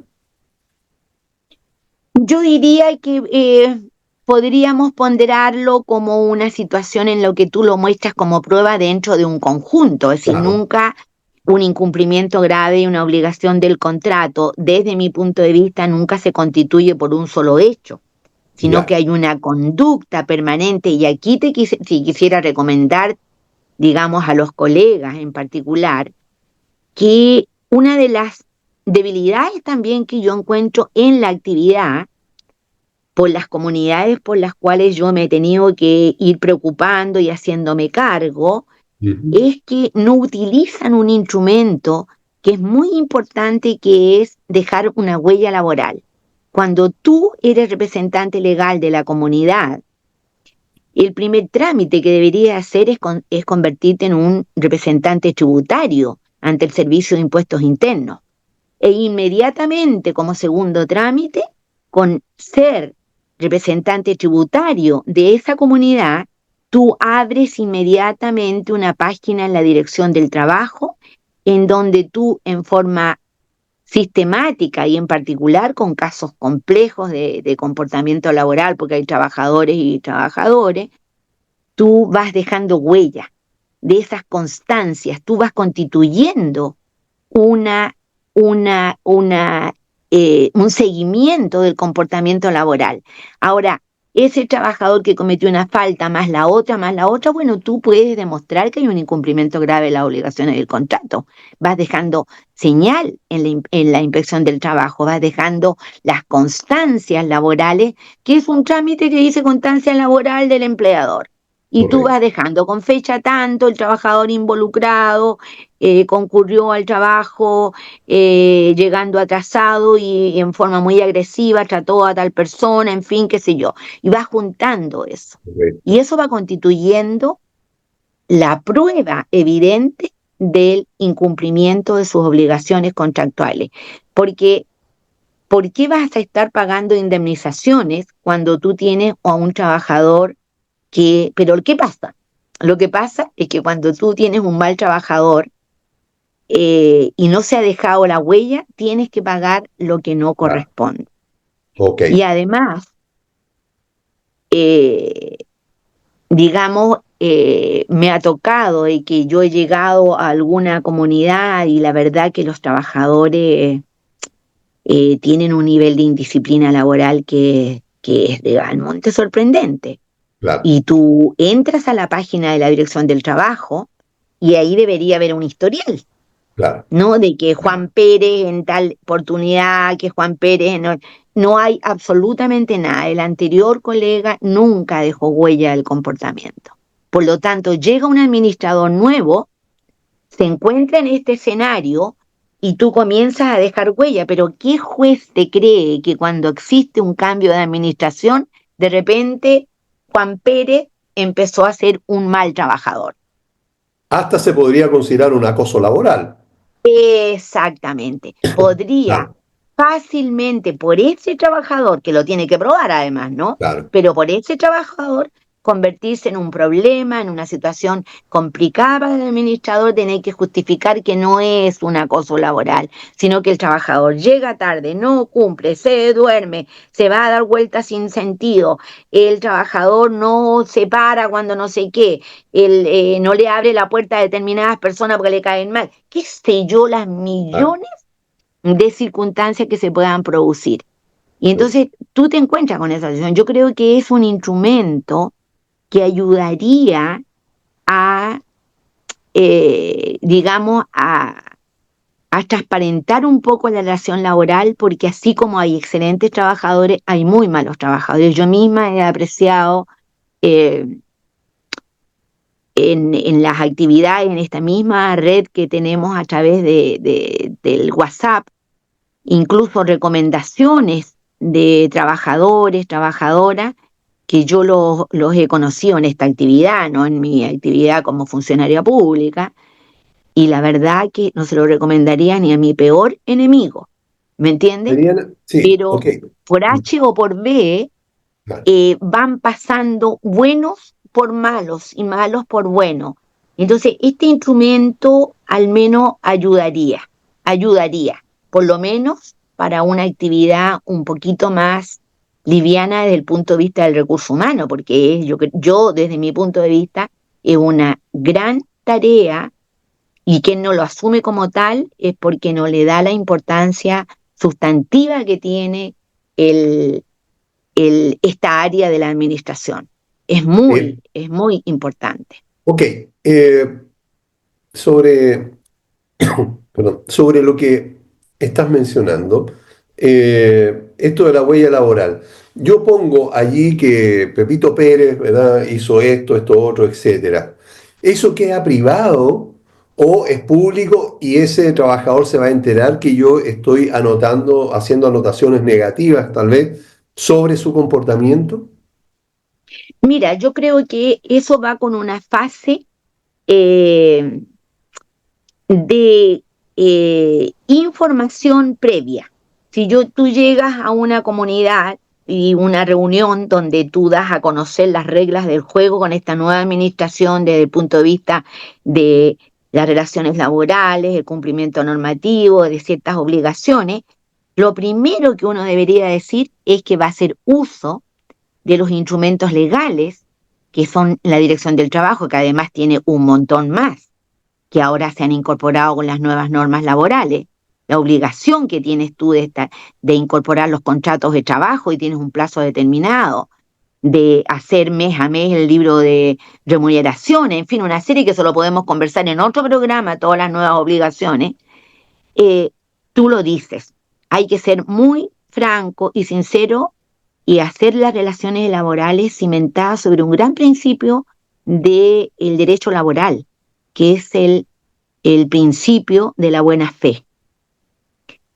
Yo diría que podríamos ponderarlo como una situación en la que tú lo muestras como prueba dentro de un conjunto, es decir, Claro, nunca un incumplimiento grave y una obligación del contrato, desde mi punto de vista, nunca se constituye por un solo hecho, sino ya. que hay una conducta permanente. Y aquí si quisiera recomendar, digamos, a los colegas en particular, que una de las debilidades también que yo encuentro en la actividad, por las comunidades por las cuales yo me he tenido que ir preocupando y haciéndome cargo, Ujú. es que no utilizan un instrumento que es muy importante, que es dejar una huella laboral. Cuando tú eres representante legal de la comunidad, el primer trámite que deberías hacer es convertirte en un representante tributario ante el Servicio de Impuestos Internos. E inmediatamente, como segundo trámite, con ser representante tributario de esa comunidad, tú abres inmediatamente una página en la Dirección del Trabajo, en donde tú, en forma sistemática y en particular con casos complejos de comportamiento laboral, porque hay trabajadores y trabajadores, tú vas dejando huella de esas constancias, tú vas constituyendo una, un seguimiento del comportamiento laboral. Ahora, ese trabajador que cometió una falta más la otra, bueno, tú puedes demostrar que hay un incumplimiento grave de las obligaciones del contrato. Vas dejando señal en la inspección del trabajo, vas dejando las constancias laborales, que es un trámite que dice constancia laboral del empleador. Y tú Correcto. vas dejando con fecha tanto, el trabajador involucrado concurrió al trabajo llegando atrasado y en forma muy agresiva trató a tal persona, en fin, qué sé yo. Y va juntando eso. Correcto. Y eso va constituyendo la prueba evidente del incumplimiento de sus obligaciones contractuales. Porque, ¿por qué vas a estar pagando indemnizaciones cuando tú tienes a un trabajador pero ¿qué pasa? Lo que pasa es que cuando tú tienes un mal trabajador, y no se ha dejado la huella, tienes que pagar lo que no Claro. corresponde. Ok, Y además, eh, digamos, me ha tocado de que yo he llegado a alguna comunidad y la verdad que los trabajadores tienen un nivel de indisciplina laboral que es realmente sorprendente. claro, Y tú entras a la página de la Dirección del Trabajo y ahí debería haber un historial, claro. ¿no? De que Juan Pérez en tal oportunidad, que Juan Pérez no hay absolutamente nada. El anterior colega nunca dejó huella del comportamiento. Por lo tanto, llega un administrador nuevo, se encuentra en este escenario y tú comienzas a dejar huella, pero ¿qué juez te cree que cuando existe un cambio de administración, de repente Juan Pérez empezó a ser un mal trabajador? Hasta se podría considerar un acoso laboral. Exactamente. Podría Claro, fácilmente por ese trabajador, que lo tiene que probar además, ¿no? claro. Pero por ese trabajador convertirse en un problema, en una situación complicada para el administrador, tener que justificar que no es un acoso laboral, sino que el trabajador llega tarde, no cumple, se duerme, se va a dar vueltas sin sentido, el trabajador no se para cuando no sé qué, no le abre la puerta a determinadas personas porque le caen mal, qué sé yo, las Claro. millones de circunstancias que se puedan producir. Y Sí. entonces tú te encuentras con esa situación. Yo creo que es un instrumento que ayudaría a, digamos, a transparentar un poco la relación laboral, porque así como hay excelentes trabajadores, hay muy malos trabajadores. Yo misma he apreciado eh, en las actividades, en esta misma red que tenemos a través del WhatsApp, incluso recomendaciones de trabajadores, trabajadoras, que yo los he conocido en esta actividad, ¿no? En mi actividad como funcionaria pública, y la verdad que no se lo recomendaría ni a mi peor enemigo, ¿me entiendes? Sí, ok. Pero por H o por B Claro. van pasando buenos por malos y malos por buenos. Entonces, este instrumento al menos ayudaría, por lo menos para una actividad un poquito más liviana desde el punto de vista del recurso humano, porque yo desde mi punto de vista es una gran tarea y quien no lo asume como tal es porque no le da la importancia sustantiva que tiene el, esta área de la administración. Eh, Es muy importante. ok. Sobre, perdón, sobre lo que estás mencionando, esto de la huella laboral. Yo pongo allí que Pepito Pérez, ¿verdad? Hizo esto, esto otro, etcétera. ¿Eso queda privado o es público y ese trabajador se va a enterar que yo estoy anotando, haciendo anotaciones negativas, tal vez, sobre su comportamiento? Mira, yo creo que eso va con una fase eh, de información previa. Si tú llegas a una comunidad y una reunión donde tú das a conocer las reglas del juego con esta nueva administración desde el punto de vista de las relaciones laborales, el cumplimiento normativo, de ciertas obligaciones, lo primero que uno debería decir es que va a hacer uso de los instrumentos legales que son la Dirección del Trabajo, que además tiene un montón más que ahora se han incorporado con las nuevas normas laborales, la obligación que tienes tú de incorporar los contratos de trabajo y tienes un plazo determinado, de hacer mes a mes el libro de remuneraciones, en fin, una serie que eso lo podemos conversar en otro programa, todas las nuevas obligaciones, eh, tú lo dices, hay que ser muy franco y sincero y hacer las relaciones laborales cimentadas sobre un gran principio del derecho laboral, que es el principio de la buena fe.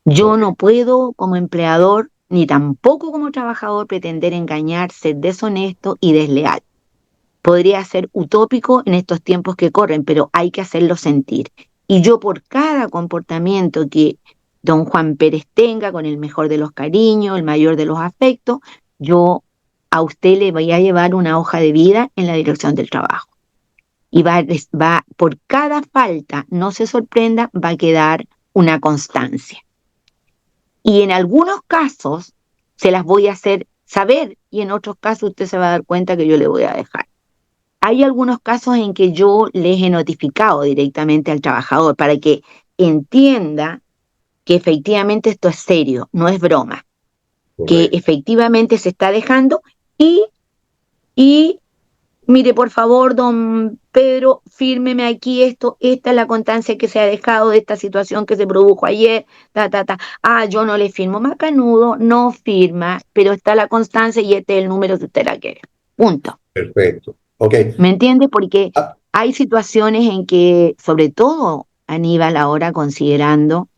Yo Ok. no puedo como empleador ni tampoco como trabajador pretender engañar, ser deshonesto y desleal. Podría ser utópico en estos tiempos que corren, pero hay que hacerlo sentir. Y yo por cada comportamiento que don Juan Pérez tenga, con el mejor de los cariños, el mayor de los afectos, yo a usted le voy a llevar una hoja de vida en la Dirección del Trabajo. Y por cada falta, no se sorprenda, va a quedar una constancia. Y en algunos casos se las voy a hacer saber y en otros casos usted se va a dar cuenta que yo le voy a dejar. Hay algunos casos en que yo les he notificado directamente al trabajador para que entienda que efectivamente esto es serio, no es broma, que correcto. efectivamente se está dejando y mire, por favor, don Pedro, fírmeme aquí esto, esta es la constancia que se ha dejado de esta situación que se produjo ayer, ta, ta, ta. Ah, yo no le firmo, macanudo, no firma, pero está la constancia y este es el número si usted la quiere. Punto. Perfecto. Ok. ¿Me entiende? Porque Ah, hay situaciones en que, sobre todo, Aníbal, ahora considerando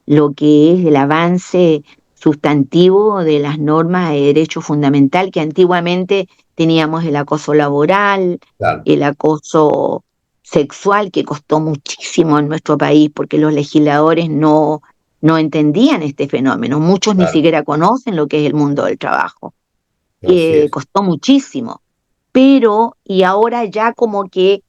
lo que es el avance sustantivo de las normas de derecho fundamental, que antiguamente teníamos el acoso laboral, claro, el acoso sexual, que costó muchísimo en nuestro país porque los legisladores no entendían este fenómeno. Muchos ni claro. siquiera conocen lo que es el mundo del trabajo. Así es. Costó muchísimo. Pero, y ahora ya como que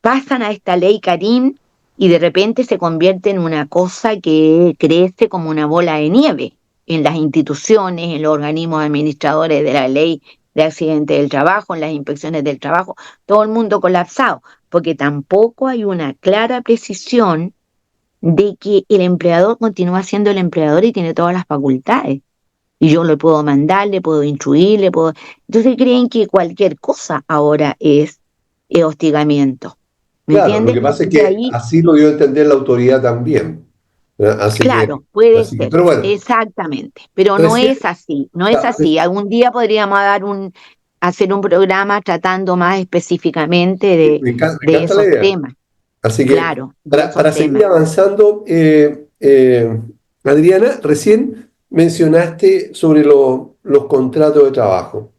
pasan a esta ley Karim y de repente se convierte en una cosa que crece como una bola de nieve en las instituciones, en los organismos administradores de la ley de accidentes del trabajo, en las inspecciones del trabajo, todo el mundo colapsado, porque tampoco hay una clara precisión de que el empleador continúa siendo el empleador y tiene todas las facultades. Y yo le puedo mandar, le puedo instruir, le puedo... Entonces creen que cualquier cosa ahora es hostigamiento. ¿Me Claro, lo entiendes? que pasa es Y que ahí, así lo dio a entender la autoridad también. claro, puede ser, Pero bueno, exactamente, pero no recién, es así, no es así. Algún día podríamos hacer un programa tratando más específicamente me de encanta la esos idea. temas, Así que claro, de esos para seguir temas. avanzando, Adriana, recién mencionaste sobre los contratos de trabajo.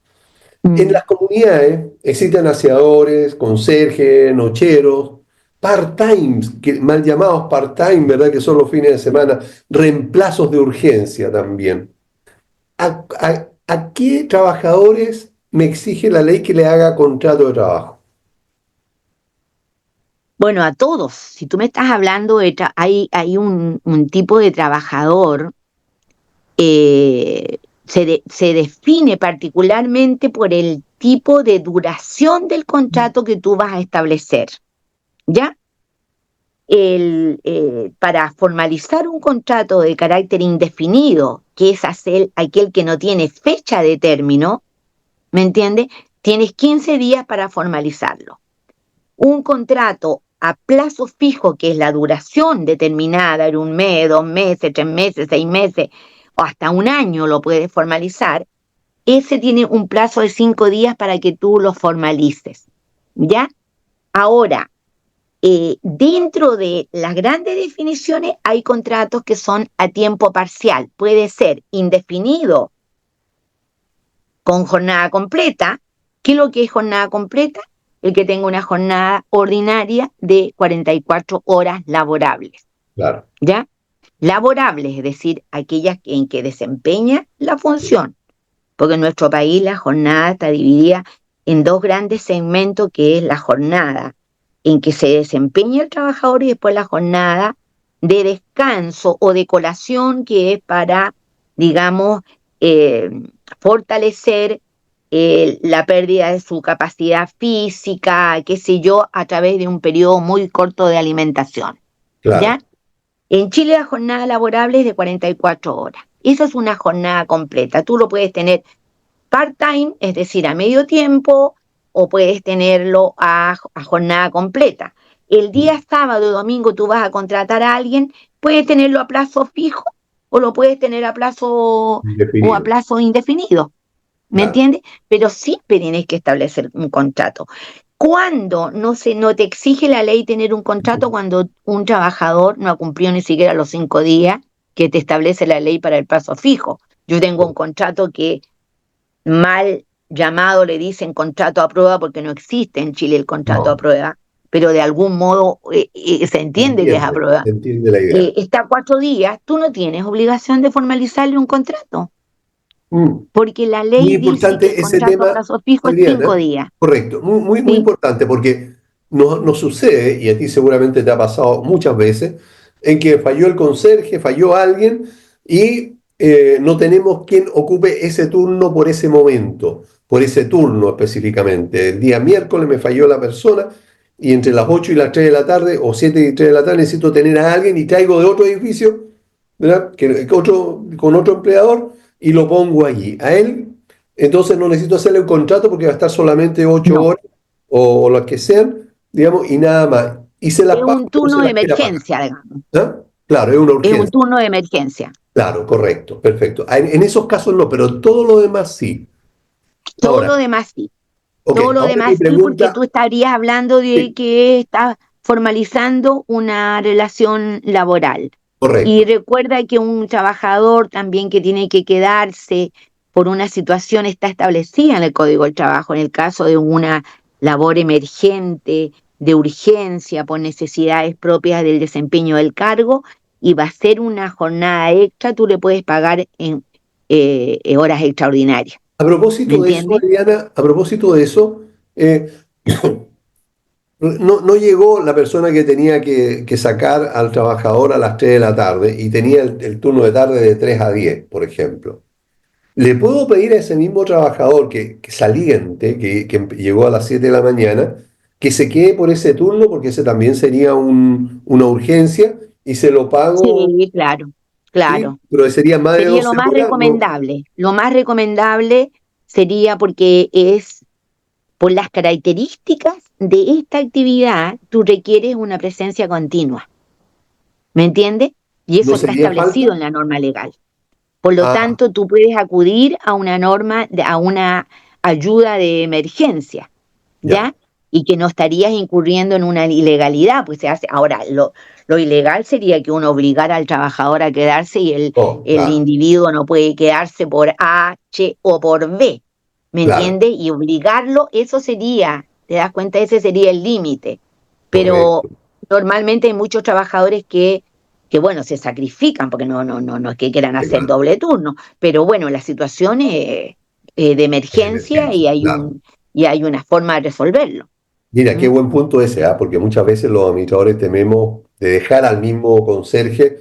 En Mm. las comunidades existen aseadores, conserjes, nocheros, part-times, mal llamados part-time, ¿verdad? Que son los fines de semana, reemplazos de urgencia también. ¿A qué trabajadores me exige la ley que le haga contrato de trabajo? Bueno, a todos, si tú me estás hablando hay un tipo de trabajador se define particularmente por el tipo de duración del contrato que tú vas a establecer, ¿ya? Para formalizar un contrato de carácter indefinido, que es aquel que no tiene fecha de término, ¿me entiendes? Tienes 15 días para formalizarlo. Un contrato a plazo fijo, que es la duración determinada, en un mes, 2 meses, 3 meses, 6 meses, o hasta un año lo puedes formalizar, ese tiene un plazo de 5 días para que tú lo formalices. ¿Ya? Ahora, dentro de las grandes definiciones hay contratos que son a tiempo parcial. Puede ser indefinido con jornada completa. ¿Qué es lo que es jornada completa? El que tenga una jornada ordinaria de 44 horas laborables, Claro. ¿ya? Laborables, es decir, aquellas en que desempeña la función, porque en nuestro país la jornada está dividida en dos grandes segmentos, que es la jornada en que se desempeña el trabajador y después la jornada de descanso o de colación, que es para, digamos, eh, fortalecer la pérdida de su capacidad física, qué sé yo, a través de un periodo muy corto de alimentación, Claro, ¿ya? En Chile la jornada laborable es de 44 horas. Esa es una jornada completa. Tú lo puedes tener part-time, es decir, a medio tiempo, o puedes tenerlo a jornada completa. El día sábado y domingo tú vas a contratar a alguien, puedes tenerlo a plazo fijo o lo puedes tener a plazo o a indefinido. plazo indefinido. ¿Me Claro. entiendes? Pero siempre tienes que establecer un contrato. ¿Cuándo no te exige la ley tener un contrato? Cuando un trabajador no ha cumplido ni siquiera los 5 días que te establece la ley para el plazo fijo. Yo tengo un contrato que mal llamado le dicen contrato a prueba porque no existe en Chile el contrato a No, prueba, pero de algún modo se entiende que es a prueba. se entiende la idea. Está 4 días, tú no tienes obligación de formalizarle un contrato, Mm. porque la Muy ley dice que el importante ese contrato a tema, plazo fijo es cinco Adriana. días. Correcto, muy ¿Sí? importante porque nos sucede, y a ti seguramente te ha pasado muchas veces, en que falló el conserje, falló alguien y no tenemos quien ocupe ese turno por ese momento, por ese turno específicamente. El día miércoles me falló la persona y entre las 8 y las 3 de la tarde o 7 y 3 de la tarde necesito tener a alguien y traigo de otro edificio, ¿verdad? Con otro empleador y lo pongo allí. A él, entonces no necesito hacerle un contrato porque va a estar solamente 8 No, horas o las que sean, digamos, y nada más. Y se las es pago un como se turno de las quiera pagar. emergencia, digamos. ¿Ah? Claro, es una Es un urgencia. turno de emergencia. Claro, correcto, perfecto. En esos casos no, pero todo lo demás sí. Todo Ahora, lo demás sí. ok, Todo lo ahora mi demás sí, porque tú pregunta, estarías hablando de sí, que estás formalizando una relación laboral. Y correcto, recuerda que un trabajador también que tiene que quedarse por una situación está establecida en el Código del Trabajo, en el caso de una labor emergente, de urgencia, por necesidades propias del desempeño del cargo, y va a ser una jornada extra, tú le puedes pagar en horas extraordinarias. a ¿Me propósito de eso, entiendes? Adriana, a propósito de eso, no llegó la persona que tenía que sacar al trabajador a las 3 de la tarde y tenía el turno de tarde de 3 a 10, por ejemplo. ¿Le puedo pedir a ese mismo trabajador que saliente, que llegó a las 7 de la mañana, que se quede por ese turno, porque ese también sería una urgencia, y se lo pago, Sí, claro, ¿sí? claro. Pero sería más de Sería lo 12 más horas, no. recomendable. Lo más recomendable sería porque es por las características de esta actividad, tú requieres una presencia continua. ¿Me entiendes? Y ¿No eso está sería establecido falta? en la norma legal. Por lo Ah, tanto, tú puedes acudir a una norma, a una ayuda de emergencia, ya. ¿ya? Y que no estarías incurriendo en una ilegalidad, pues se hace. Ahora, lo ilegal sería que uno obligara al trabajador a quedarse y Oh, el claro, individuo no puede quedarse por H o por B, ¿me claro, entiendes? Y obligarlo, eso sería, ¿te das cuenta? Ese sería el límite. Pero correcto. normalmente hay muchos trabajadores que bueno, se sacrifican, porque no es que quieran hacer Claro, doble turno, pero bueno, la situación es de es emergencia emergencia, claro. y hay una forma de resolverlo. Mira, qué ¿Mm? buen punto ese, ¿ah? Porque muchas veces los administradores tememos de dejar al mismo conserje,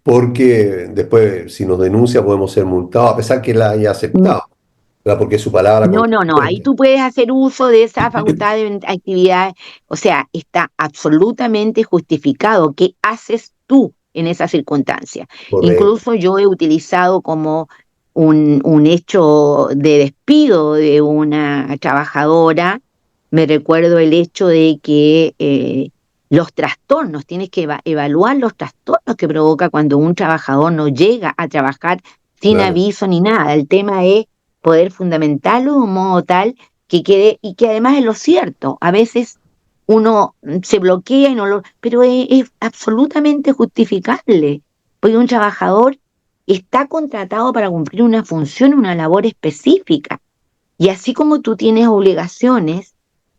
porque después si nos denuncia podemos ser multados, a pesar que la haya Mm, aceptado, ¿verdad? Porque su palabra no, ahí cuenta. tú puedes hacer uso de esa facultad de actividades, o sea, está absolutamente justificado qué haces tú en esa circunstancia. Correcto, Incluso yo he utilizado como un hecho de despido de una trabajadora, me recuerdo el hecho de que los trastornos, tienes que evaluar los trastornos que provoca cuando un trabajador no llega a trabajar sin claro, aviso ni nada. El tema es poder fundamentarlo de un modo tal que quede, y que además es lo cierto, a veces uno se bloquea y no lo, pero es absolutamente justificable, porque un trabajador está contratado para cumplir una función, una labor específica, y así como tú tienes obligaciones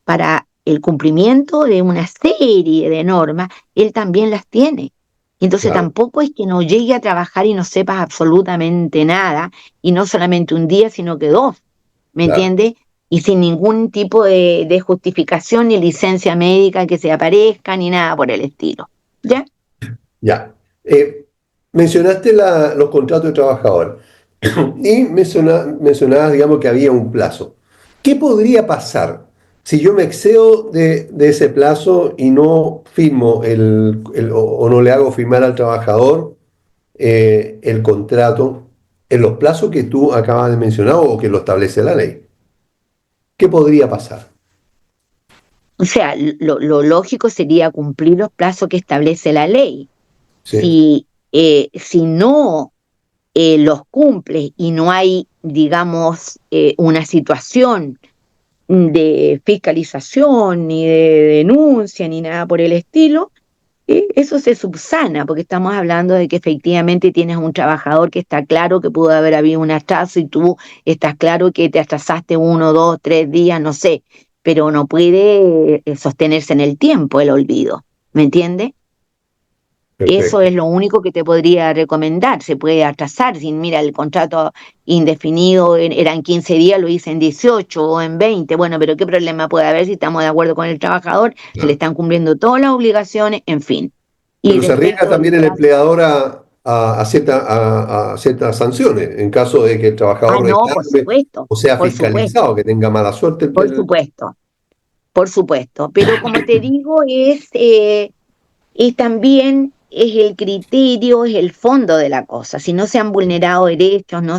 para el cumplimiento de una serie de normas, él también las tiene. Y entonces claro, tampoco es que no llegue a trabajar y no sepas absolutamente nada, y no solamente un día, sino que dos, ¿me claro. entiendes? Y sin ningún tipo de justificación ni licencia médica que se aparezca, ni nada por el estilo. ¿Ya? Ya. Mencionaste los contratos de trabajador y mencionabas, digamos, que había un plazo. ¿Qué podría pasar si yo me excedo de ese plazo y no firmo o no le hago firmar al trabajador el contrato en los plazos que tú acabas de mencionar o que lo establece la ley? ¿Qué podría pasar? O sea, lo lógico sería cumplir los plazos que establece la ley. Sí, Si no los cumples y no hay, digamos, una situación de fiscalización, ni de denuncia, ni nada por el estilo, eso se subsana, porque estamos hablando de que efectivamente tienes un trabajador que está claro que pudo haber habido un atraso y tú estás claro que te atrasaste 1, 2, 3 días, no sé, pero no puede sostenerse en el tiempo el olvido, ¿me entiendes? Eso perfecto. es lo único que te podría recomendar. Se puede atrasar. Sin, mira, el contrato indefinido eran 15 días, lo hice en 18 o en 20. Bueno, pero ¿qué problema puede haber si estamos de acuerdo con el trabajador? Se le Claro. están cumpliendo todas las obligaciones, en fin. Y Pero se arriesga respecto del también el plazo, empleador a ciertas sanciones en caso de que el trabajador No, por reclame supuesto, o sea por supuesto, fiscalizado, que tenga mala suerte por supuesto, por supuesto. Pero como te digo, es también es el criterio, es el fondo de la cosa. Si no se han vulnerado derechos, no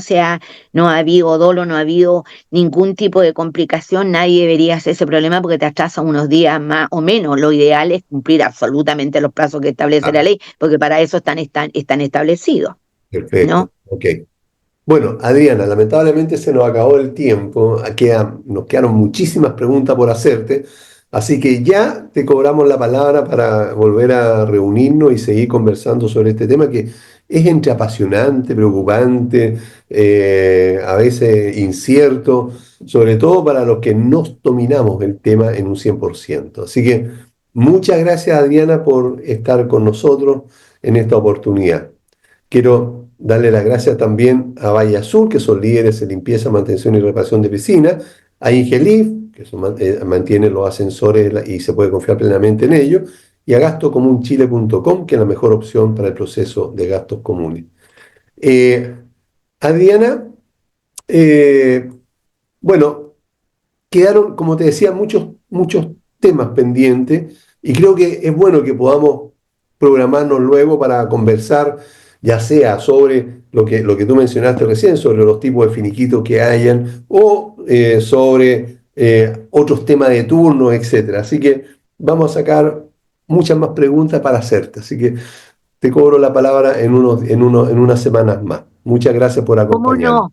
ha habido dolo, no ha habido ningún tipo de complicación, nadie debería hacer ese problema porque te atrasa unos días más o menos. Lo ideal es cumplir absolutamente los plazos que establece la ley, porque para eso están establecidos, Perfecto, ¿no? ok. Bueno, Adriana, lamentablemente se nos acabó el tiempo, nos quedaron muchísimas preguntas por hacerte, así que ya te cobramos la palabra para volver a reunirnos y seguir conversando sobre este tema que es entre apasionante, preocupante, a veces incierto, sobre todo para los que no dominamos el tema en un 100%. Así que muchas gracias, Adriana, por estar con nosotros en esta oportunidad. Quiero darle las gracias también a Valle Azul, que son líderes en limpieza, mantención y reparación de piscinas, a Ingelif, que mantiene los ascensores y se puede confiar plenamente en ellos, y a gastocomunchile.com, que es la mejor opción para el proceso de gastos comunes. Adriana, eh, bueno, quedaron, como te decía, muchos temas pendientes y creo que es bueno que podamos programarnos luego para conversar, ya sea sobre lo que tú mencionaste recién, sobre los tipos de finiquitos que hayan o sobre otros temas de turno, etcétera. Así que vamos a sacar muchas más preguntas para hacerte. Así que te cobro la palabra en unas semanas más. Muchas gracias por ¿Cómo acompañarnos. no?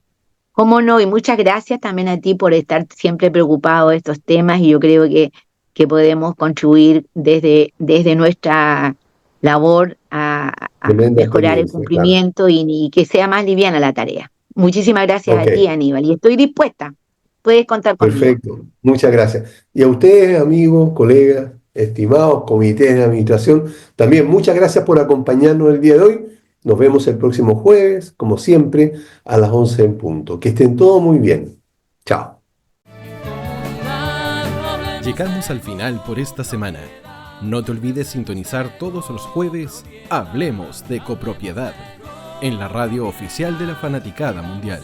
¿Cómo no? Y muchas gracias también a ti por estar siempre preocupado de estos temas y yo creo que podemos contribuir desde nuestra labor a Tremenda mejorar el experiencia, claro. cumplimiento y que sea más liviana la tarea. Muchísimas gracias Ok. a ti, Aníbal, y estoy dispuesta. Puedes contar conmigo. Perfecto, muchas gracias. Y a ustedes, amigos, colegas, estimados comités de administración, también muchas gracias por acompañarnos el día de hoy. Nos vemos el próximo jueves, como siempre, a las 11 en punto. Que estén todos muy bien. Chao. Llegamos al final por esta semana. No te olvides sintonizar todos los jueves Hablemos de Copropiedad en la radio oficial de la Fanaticada Mundial.